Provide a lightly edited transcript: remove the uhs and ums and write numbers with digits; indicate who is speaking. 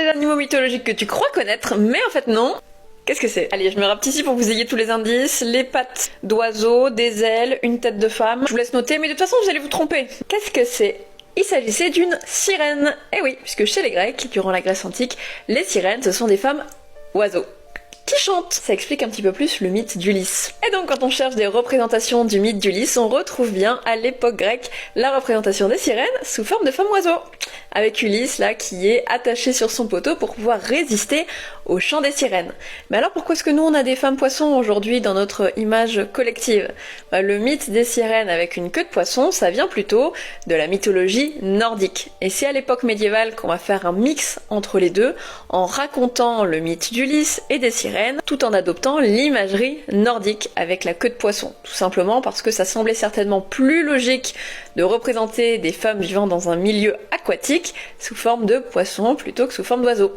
Speaker 1: Ces animaux mythologiques que tu crois connaître, mais en fait non. Qu'est-ce que c'est? Allez, je me rapetisse ici pour que vous ayez tous les indices. Les pattes d'oiseau, des ailes, une tête de femme. Je vous laisse noter, mais de toute façon vous allez vous tromper. Qu'est-ce que c'est? Il s'agissait d'une sirène. Eh oui, puisque chez les Grecs, durant la Grèce antique, les sirènes, ce sont des femmes oiseaux qui chantent. Ça explique un petit peu plus le mythe d'Ulysse. Et donc quand on cherche des représentations du mythe d'Ulysse, on retrouve bien à l'époque grecque la représentation des sirènes sous forme de femmes oiseaux. Avec Ulysse là qui est attaché sur son poteau pour pouvoir résister au chant des sirènes. Mais alors pourquoi est-ce que nous on a des femmes poissons aujourd'hui dans notre image collective? Le mythe des sirènes avec une queue de poisson, ça vient plutôt de la mythologie nordique. Et c'est à l'époque médiévale qu'on va faire un mix entre les deux en racontant le mythe d'Ulysse et des sirènes tout en adoptant l'imagerie nordique avec la queue de poisson. Tout simplement parce que ça semblait certainement plus logique de représenter des femmes vivant dans un milieu aquatique sous forme de poisson plutôt que sous forme d'oiseau.